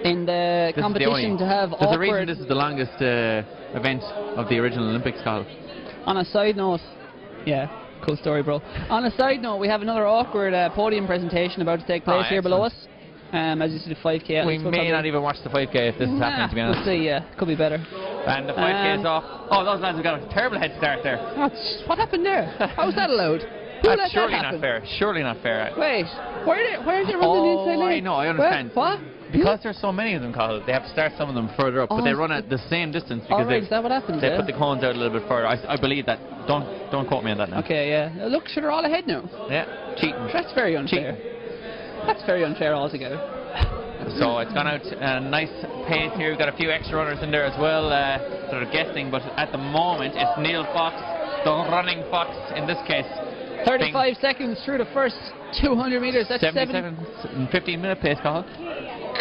in the competition to have There's a reason awkward... this is the longest event of the original Olympics, Carl. On a side note, yeah, cool story, bro. On a side note, we have another awkward podium presentation about to take place here below us. As you see the 5K. We may not even watch the 5K if this is happening, to be honest. We'll see, yeah. Could be better. And the 5K is off. Oh, those lads have got a terrible head start there. What happened there? How was that allowed? That's surely not fair. Surely not fair. Wait, why are they running inside lane? I know, I understand. What? Because there's so many of them, Carl, they have to start some of them further up, but they run at the same distance because is that what happens? They put the cones out a little bit further. I believe that. Don't quote me on that now. Okay, yeah. Look, sure, they're all ahead now. Yeah, cheating. That's very unfair. That's very unfair altogether. So it's gone out a nice pace here. We've got a few extra runners in there as well that are guessing, but at the moment it's Neil Fox, the running Fox in this case. 35 seconds through the first 200 metres. That's 77 15-minute pace, Carl.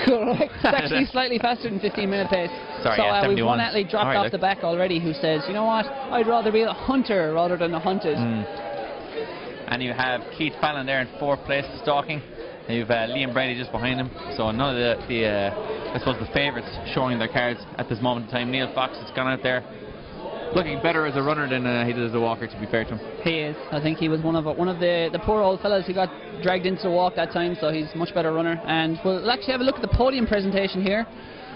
Correct. It's actually slightly faster than 15-minute pace. Sorry, so yeah, we've one athlete dropped off the back already who says, you know what, I'd rather be a hunter rather than a hunted. And you have Keith Fallon there in 4th place stalking. And you've Liam Brady just behind him. So none of the I suppose the favourites showing their cards at this moment in time. Neil Fox has gone out there looking better as a runner than he did as a walker, to be fair to him. He is. I think he was one of the poor old fellas who got dragged into the walk that time, so he's a much better runner. And we'll actually have a look at the podium presentation here.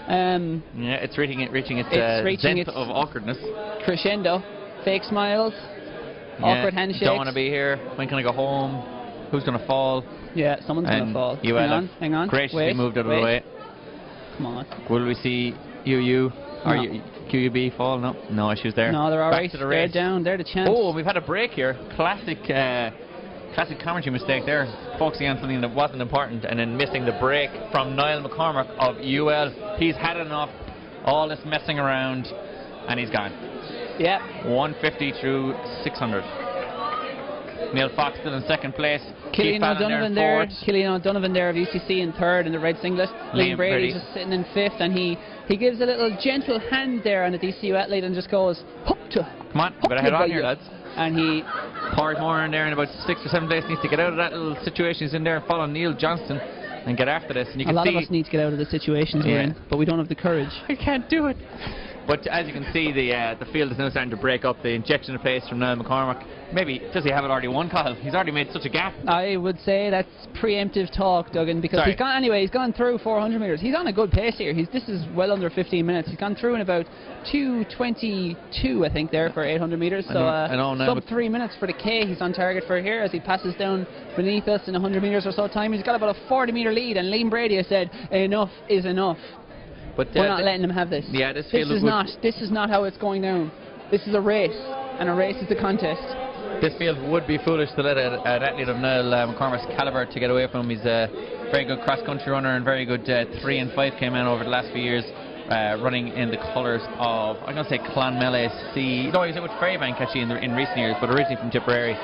Yeah, it's reaching its zenith of awkwardness. Crescendo. Fake smiles. Awkward handshakes. Don't want to be here. When can I go home? Who's going to fall? Yeah, someone's going to fall. Hang on. Graciously moved out of the way. Come on. Will we see UU or QUB fall? No issues there. No, they're alright. They're down. They're the chance. Oh, we've had a break here. Classic commentary mistake there. Focusing on something that wasn't important and then missing the break from Niall McCormack of UL. He's had enough. All this messing around, and he's gone. Yeah. 150 through 600. Neil Fox still in 2nd place. Killian O'Donovan there. Killian O'Donovan there of UCC in 3rd in the red singlet. Liam Brady just sitting in 5th, and he gives a little gentle hand there on the DCU athlete and just goes, "Hook to." Come on, better head on here, lads. And he Porrick Moore in there in about 6th or 7th place needs to get out of that little situation he's in there and follow Neil Johnston and get after this. And you can a lot of us need to get out of the situations we're in, but we don't have the courage. I can't do it. But as you can see, the field is now starting to break up. The injection of pace from Niall McCormack. Maybe does he have it already won, Kyle? He's already made such a gap. I would say that's preemptive talk, Duggan, because he's gone anyway. He's gone through 400 metres. He's on a good pace here. This is well under 15 minutes. He's gone through in about 2:22, I think, there for 800 metres. So sub 3 minutes for the K. He's on target for here as he passes down beneath us in 100 metres or so time. He's got about a 40-metre lead, and Liam Brady has said enough is enough. But we're not letting him have this. Yeah, this is not how it's going down. This is a race, and a race is a contest. This field would be foolish to let an athlete of Niall McCormack's calibre to get away from him. He's a very good cross-country runner and very good 3 and 5K man over the last few years, running in the colours of, I'm going to say Clonmel SC. No, he was with Ferrybank actually in recent years, but originally from Tipperary.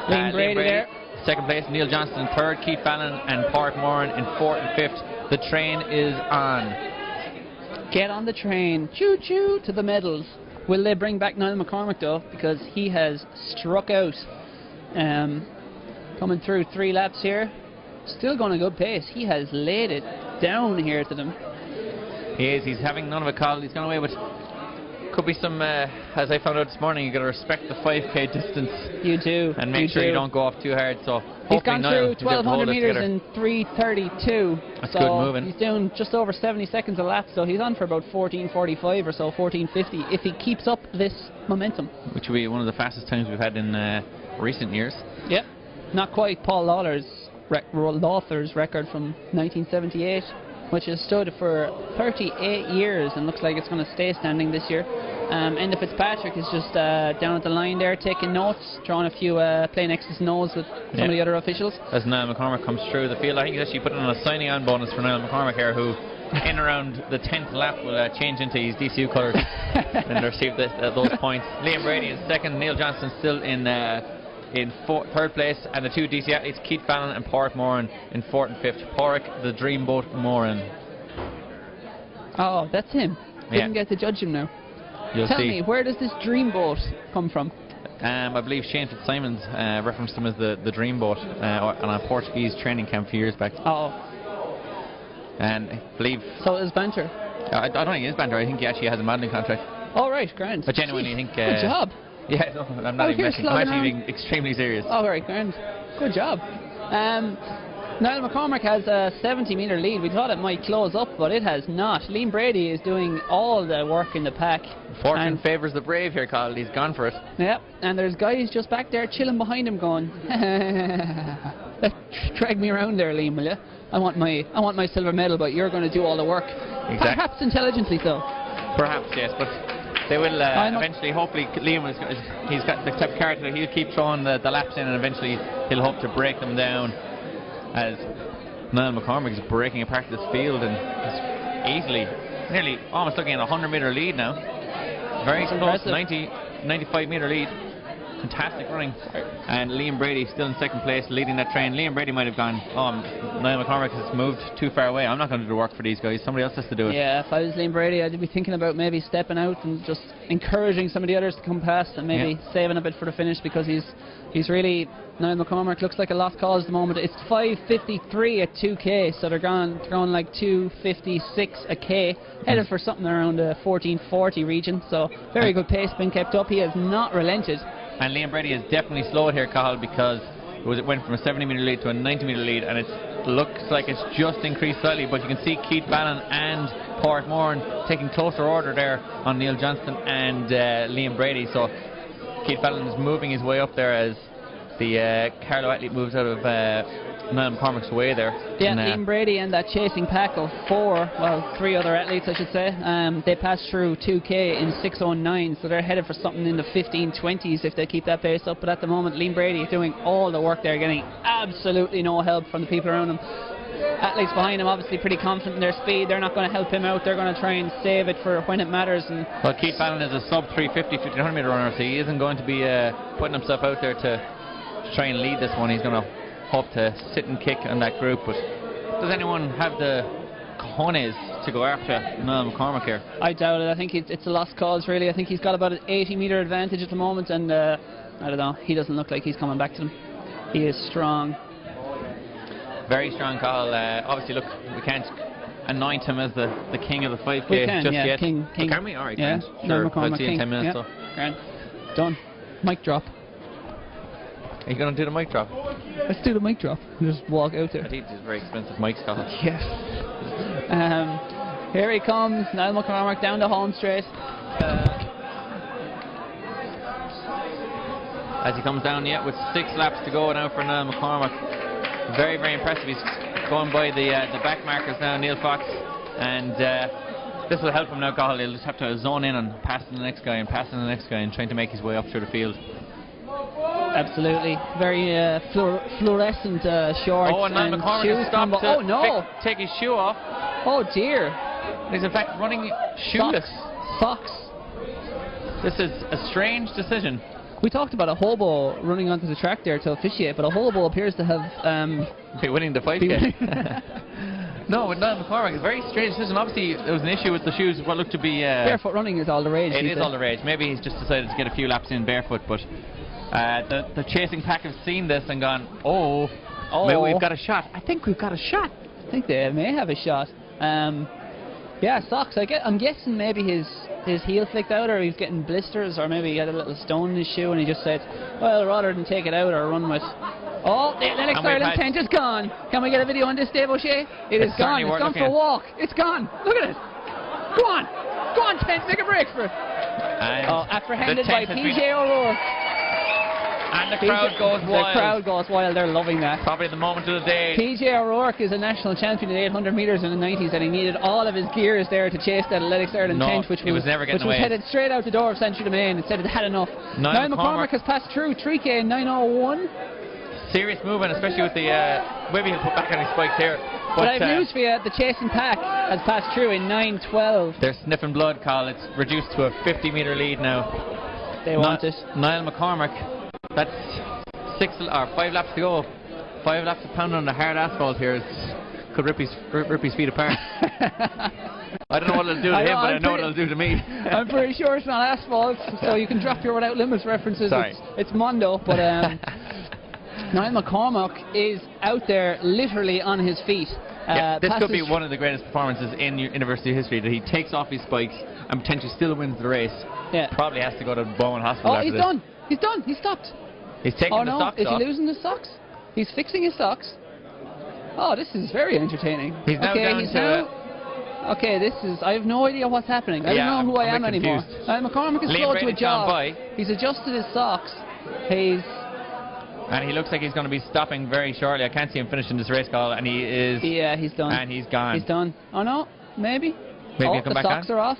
Liam Brady there. 2nd place, Neil Johnston 3rd, Keith Fallon and Porrick Moran in 4th and 5th. The train is on. Get on the train, choo-choo, to the medals. Will they bring back Niall McCormack though? Because he has struck out. Coming through 3 laps here. Still going a good pace. He has laid it down here to them. He is. He's having none of a call. He's gone away with... Could be some, as I found out this morning, you got to respect the 5K distance. You do. And make sure you don't go off too hard. So he's gone through 1,200 metres in 3:32. That's good moving. He's doing just over 70 seconds a lap, so he's on for about 14:45 or so, 14:50, if he keeps up this momentum. Which will be one of the fastest times we've had in recent years. Yep. Not quite Paul Lawler's record from 1978. Which has stood for 38 years and looks like it's going to stay standing this year. Enda Fitzpatrick is just down at the line there taking notes, drawing a few playing X's and O's with some of the other officials. As Niall McCormack comes through the field, I think he's actually putting on a signing on bonus for Niall McCormack here, who in around the 10th lap will change into his DCU colours and receive those points. Liam Brady is 2nd, Neil Johnston still in 3rd place, and the 2 DC athletes, Keith Fallon and Porrick Moran, in 4th and 5th. Porrick, the dreamboat Moran. Oh, that's him. Didn't get to judge him now. Tell me, where does this dreamboat come from? I believe Shane Fitzsimons referenced him as the dreamboat on a Portuguese training camp a few years back. Oh. And I believe... So is Banter? I don't think he is Banter. I think he actually has a modelling contract. Oh, right, grand. But genuinely, I think... Good job. Yeah, no, I'm not even messing. I'm actually being extremely serious. Oh, right, grand. Good job. Niall McCormack has a 70-metre lead. We thought it might close up, but it has not. Liam Brady is doing all the work in the pack. Fortune favours the brave here, Colin. He's gone for it. Yep, and there's guys just back there chilling behind him going, drag me around there, Liam, will you? I want my silver medal, but you're going to do all the work. Exactly. Perhaps intelligently so. Perhaps, yes, but they will eventually, hopefully, Liam he's got the type of character that he'll keep throwing the laps in, and eventually he'll hope to break them down, as Niall McCormack is breaking apart this field and is easily, nearly almost looking at a 100-metre lead now. Very close, 95-metre lead. Fantastic running. And Liam Brady still in second place, leading that train. Liam Brady might have gone, Niall McCormack has moved too far away. I'm not going to do the work for these guys. Somebody else has to do it. Yeah, if I was Liam Brady, I'd be thinking about maybe stepping out and just encouraging some of the others to come past and maybe saving a bit for the finish, because he's really... Niall McCormack looks like a lost cause at the moment. It's 5:53 at 2k, so they're going like 2:56 a k, headed for something around the 14:40 region. So very good pace being kept up. He has not relented. And Liam Brady has definitely slowed here, Cathal, because it went from a 70-metre lead to a 90-metre lead, and it looks like it's just increased slightly. But you can see Keith Ballon and Pádraig Moran taking closer order there on Neil Johnston and Liam Brady. So Keith Ballon is moving his way up there as the Carlow athlete moves out of Niall McCormack's way there. Yeah, Liam Brady and that chasing pack of three other athletes, I should say, they passed through 2k in 6:09, so they're headed for something in the 15:20s if they keep that pace up. But at the moment, Liam Brady is doing all the work there, getting absolutely no help from the people around him. Athletes behind him obviously pretty confident in their speed. They're not going to help him out. They're going to try and save it for when it matters. And well, Keith Ballon is a sub 350 1500 metre runner, so he isn't going to be putting himself out there to try and lead this one. He's going to hope to sit and kick on that group. But does anyone have the cojones to go after Niall McCormack here? I doubt it. I think it's a lost cause, really. I think he's got about an 80-metre advantage at the moment, and I don't know, he doesn't look like he's coming back to them. He is strong. Very strong, Cathal. Obviously, look, we can't anoint him as the king of the 5k we can, just yeah, yet. King. Oh, can we? Alright, yeah. Sure, McCormack, I'll see you in 10 minutes. Yeah. So. Grand. Done. Mic drop. Are you going to do the mic drop? Let's do the mic drop. Just walk out there. I think these very expensive mics, Cathal. Yes. Here he comes, Niall McCormack down the home straight. As he comes down, with 6 laps to go now for Niall McCormack. Very, very impressive. He's going by the back markers now, Neil Fox, and this will help him now, Cathal. He'll just have to zone in and passing the next guy and passing the next guy and trying to make his way up through the field. Absolutely. Very fluorescent shorts. Oh, and Niall McCormack shoes has stopped to take his shoe off. Oh dear. He's in fact running shoeless. Socks. This is a strange decision. We talked about a hobo running onto the track there to officiate, but a hobo appears to have be winning the 5k. No, with Niall McCormack, it's a very strange decision. Obviously, there was an issue with the shoes. What looked to be barefoot running is all the rage. It is all the rage. Maybe he's just decided to get a few laps in barefoot, but the chasing pack have seen this and gone, maybe we've got a shot. I think we've got a shot. I think they may have a shot. Yeah, socks. I'm guessing maybe his heel flicked out, or he's getting blisters, or maybe he had a little stone in his shoe and he just said, well, rather than take it out or run with... Oh, the Lennox Ireland tent is gone. Can we get a video on this, Dave O'Shea? It's gone. It's gone for a walk. It's gone. Look at it. Go on. Go on, tent. Make a break for it. Apprehended by PJ O'Rourke. And the crowd goes wild. The crowd goes wild. They're loving that. Probably the moment of the day. PJ O'Rourke is a national champion at 800 metres in the 90s, and he needed all of his gears there to chase that Athletics Ireland tent, which was headed straight out the door of Century Domain. It said it had enough. Niall McCormack has passed through 3k in 9:01. Serious movement, especially with the maybe he'll put back on his spikes here. But I have news for you. The chasing pack has passed through in 9:12. They're sniffing blood, Carl. It's reduced to a 50-metre lead now. They want it. Niall McCormack. That's 5 laps to go. 5 laps of pounding on the hard asphalt here could rip his feet apart. I don't know what it'll do to him, but I know what it'll do to me. I'm pretty sure it's not asphalt, so you can drop your Without Limits references. Sorry. It's Mondo, but Niall McCormack is out there literally on his feet. This could be one of the greatest performances in university history, that he takes off his spikes and potentially still wins the race. Probably has to go to Bowen Hospital after this. He's done. He stopped. He's taking the socks off. Is he losing his socks? He's fixing his socks. Oh, this is very entertaining. He's now down to... Okay, this is... I have no idea what's happening. I don't know who I am anymore. McCormick is slow to a jog. He's adjusted his socks. And he looks like he's going to be stopping very shortly. I can't see him finishing this race call, and he is... Yeah, he's done. And he's gone. He's done. Oh, no. Maybe. Maybe he'll come back on. The socks are off.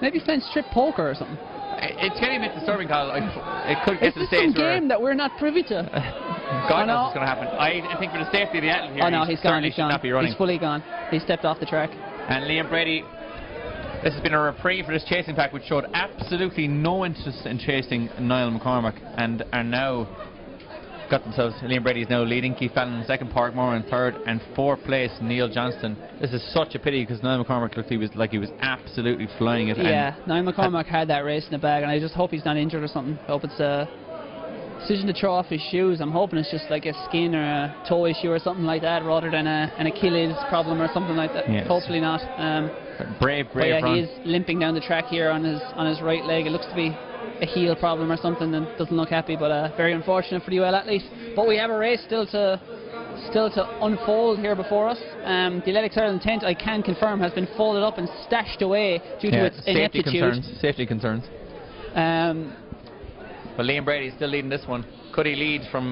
Maybe he's playing strip poker or something. It's getting a bit disturbing, Carl. It could get to the stage where... It's some game that we're not privy to. God knows what's going to happen. I think for the safety of the athlete here, oh no, he's gone. He's gone. Not be running. He's fully gone. He stepped off the track. And Liam Brady, this has been a reprieve for this chasing pack, which showed absolutely no interest in chasing Niall McCormick, and are now got themselves. Liam Brady is now leading. Keith Fallon in second, Park Moore in third, and fourth place Neil Johnston. This is such a pity because Niall McCormick looked he was absolutely flying it. Yeah, Niall McCormick had that race in the bag, and I just hope he's not injured or something. I hope it's a decision to throw off his shoes. I'm hoping it's just like a skin or a toe issue or something like that, rather than an Achilles problem or something like that. Yes. Hopefully not. Brave run. He is limping down the track here on his right leg. It looks to be a heel problem or something, and doesn't look happy, but very unfortunate for the UL athlete. But we have a race still to unfold here before us. The Athletics Ireland tent, I can confirm, has been folded up and stashed away due to its ineptitude. Safety concerns. But Liam Brady is still leading this one. Could he lead from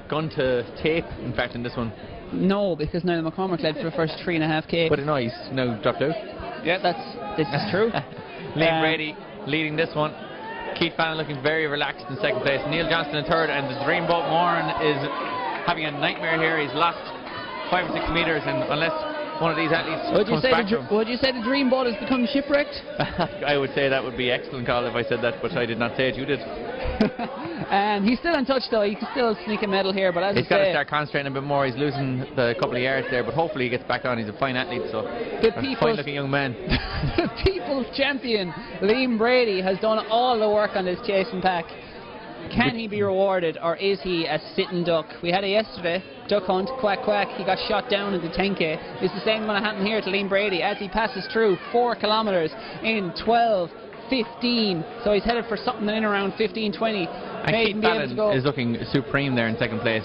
gun to tape, in fact, in this one? No, because Niall McCormick led for the first 3.5k. But no, he's now dropped out. Yeah, this is true. Liam Brady leading this one. Keith Fallon looking very relaxed in second place. Neil Johnston in third, and the Dreamboat Moran is having a nightmare here. He's lost 5 or 6 metres, and unless one of these athletes comes back to him... Would you say the Dreamboat has become shipwrecked? I would say that would be excellent, Carl, if I said that, but I did not say it. You did. He's still in touch, though. He can still sneak a medal here, but as he's got to start concentrating a bit more. He's losing the couple of yards there, but hopefully he gets back on. He's a fine athlete, so fine-looking young man. The people's champion, Liam Brady, has done all the work on this chasing pack. Can he be rewarded, or is he a sitting duck? We had it yesterday, duck hunt, quack quack. He got shot down in the 10k. It's the same going to happen here to Liam Brady as he passes through 4 kilometres in 12:15. So he's headed for something in around 15:20. And Keith Fallon is looking supreme there in second place.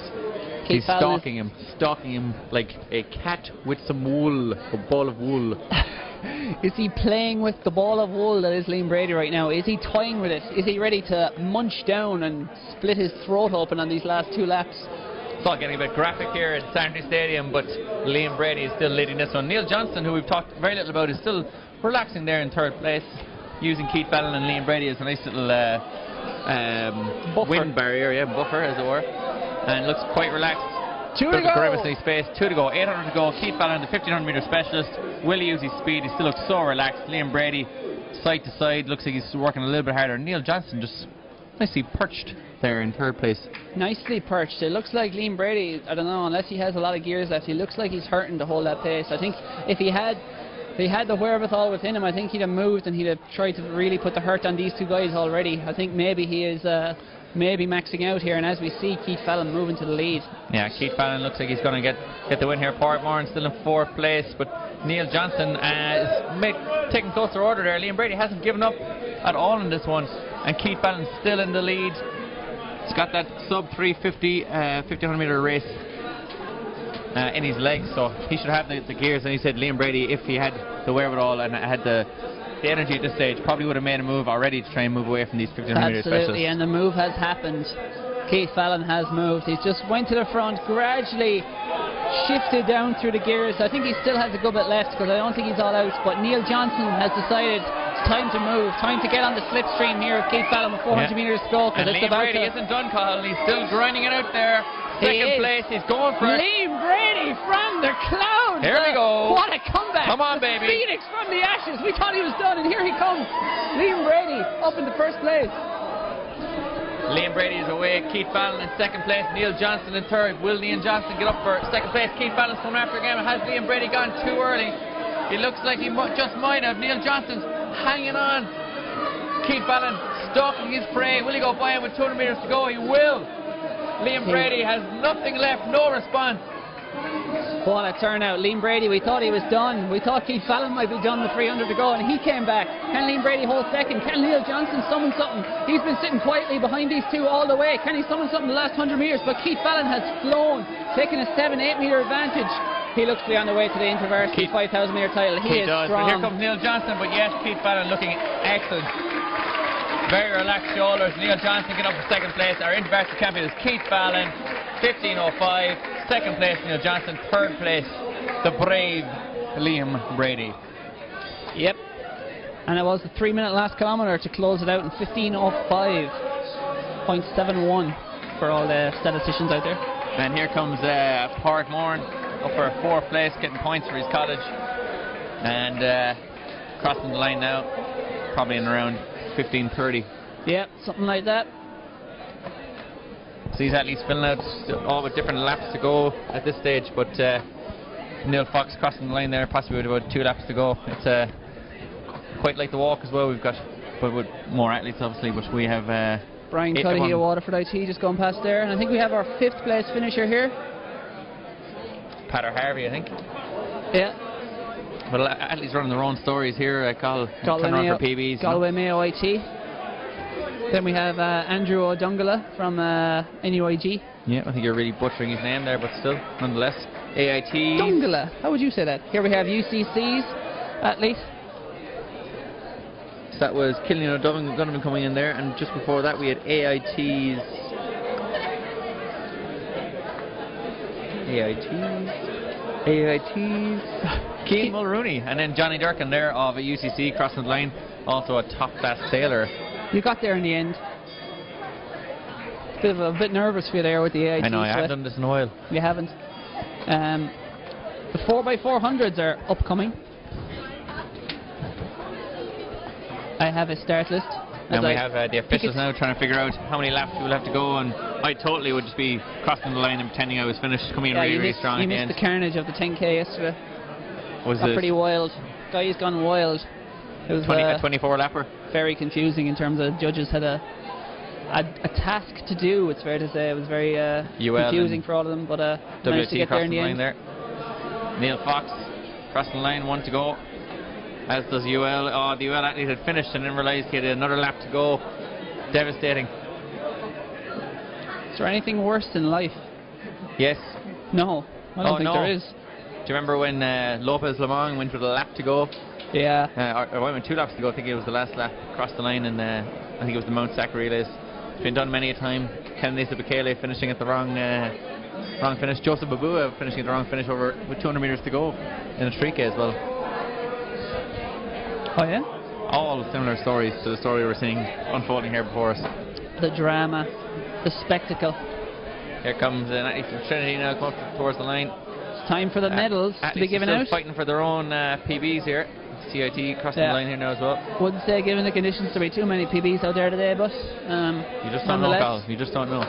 He's stalking him like a cat with some wool, a ball of wool. Is he playing with the ball of wool that is Liam Brady right now? Is he toying with it? Is he ready to munch down and split his throat open on these last 2 laps? It's all getting a bit graphic here at Santry Stadium, but Liam Brady is still leading this one. Neil Johnston, who we've talked very little about, is still relaxing there in third place, using Keith Fallon and Liam Brady as a nice little wind barrier, buffer as it were, and looks quite relaxed. 2 to go. Space, 2 to go, 800 to go. Keith Fallon, the 1500 metre specialist, will use his speed. He still looks so relaxed. Liam Brady, side to side, looks like he's working a little bit harder. Neil Johnston just nicely perched there in third place. Nicely perched. It looks like Liam Brady, I don't know, unless he has a lot of gears left, he looks like he's hurting to hold that pace. I think if he had the wherewithal within him, I think he'd have moved and he'd have tried to really put the hurt on these 2 guys already. I think maybe he is maybe maxing out here, and as we see Keith Fallon moving to the lead. Yeah, Keith Fallon looks like he's going to get the win here. Park Moran still in 4th place, but Neil Johnston is taking closer order there. Liam Brady hasn't given up at all in this one, and Keith Fallon still in the lead. He's got that sub 350 1500 metre race in his legs, so he should have the gears. And he said Liam Brady, if he had the wherewithal and had the energy at this stage, probably would have made a move already to try and move away from these 1500 metre specialists. Absolutely, and the move has happened. Keith Fallon has moved. He's just went to the front, gradually shifted down through the gears. I think he still has a good bit left because I don't think he's all out, but Neil Johnston has decided it's time to move, time to get on the slipstream here of Keith Fallon with 400 metres to go. And Liam Brady isn't done, Colin. He's still grinding it out there. Second place, he's going for it. Liam Brady from the clouds. Here we go. What a comeback. Come on, baby. Phoenix from the ashes. We thought he was done, and here he comes. Liam Brady up in the first place. Liam Brady is away. Keith Fallon in second place. Neil Johnston in third. Will Neil Johnston get up for second place? Keith Fallon's coming after again. Has Liam Brady gone too early? It looks like he just might have. Neil Johnston's hanging on. Keith Fallon stalking his prey. Will he go by him with 200 metres to go? He will. Liam Brady has nothing left, no response. What a turnout. Liam Brady, we thought he was done. We thought Keith Fallon might be done with 300 to go, and he came back. Can Liam Brady hold second? Can Neil Johnson summon something? He's been sitting quietly behind these two all the way. Can he summon something the last 100 metres? But Keith Fallon has flown, taking a 7-8 metre advantage. He looks to be on the way to the Intervarsity 5,000 metre title. He is does. strong. But here comes Neil Johnson, but yes, Keith Fallon looking excellent. Very relaxed shoulders. Neil Johnson get up for second place. Our Intervarsity champion is Keith Fallon, 15:05. Second place, Neil Johnson. Third place, the brave Liam Brady. Yep. And it was the 3-minute last kilometre to close it out in 15:05.71 for all the statisticians out there. And here comes Pádraig Moran up for 4th place, getting points for his college. And crossing the line now, probably in around 15:30. Yep, something like that. So these athletes filling out all with different laps to go at this stage, but Neil Fox crossing the line there, possibly with about 2 laps to go. It's quite like the walk as well. We've got, but with more athletes obviously, but we have Brian Cuddihy of Waterford IT just going past there, and I think we have our 5th place finisher here. Patter Harvey, I think. Yeah. But athletes running their own stories here. Galway Mayo, for PBs. Galway Mayo IT. Then we have Andrew O'Dungala from NUIG. Yeah, I think you're really butchering his name there, but still, nonetheless. AIT. Dungala. How would you say that? Here we have UCC's athlete. So that was Killian O'Donovan coming in there, and just before that we had AIT's. Keane Mulrooney, and then Johnny Durkin there of a UCC crossing the line, also a top class sailor. You got there in the end. A bit nervous for you there with the AIT. I know, I haven't done this in a while. You haven't. The 4x400s are upcoming. I have a start list. And we have the officials now trying to figure out how many laps we will have to go, and I totally would just be crossing the line and pretending I was finished, coming in really strong at the end. You missed the carnage of the 10k yesterday. Was it pretty wild? Guy's gone wild. It was a 24 lapper. Very confusing in terms of judges had a task to do. It's fair to say it was very confusing for all of them, but managed to get there in the end. Neil Fox crossing the line, 1 to go. As does UL. Oh, the UL athlete had finished and then realised he had another lap to go. Devastating. Is there anything worse in life? Yes. No, I don't think there is. Do you remember when Lopez Lamong went with a lap to go? Yeah. Or went with 2 laps to go. I think it was the last lap. Crossed the line, and I think it was the Mount Sac relays. It's been done many a time. Ken Lisa Bekele finishing at the wrong finish. Joseph Babua finishing at the wrong finish over with 200 metres to go in a 3K as well. Oh yeah? All similar stories to the story we're seeing unfolding here before us. The drama, the spectacle. Here comes an athlete from Trinity now coming towards the line. It's time for the medals to be given out. Fighting for their own PBs here. CIT crossing the line here now as well. Wouldn't say given the conditions to be too many PBs out there today, but you just don't know, Carl. You just don't know.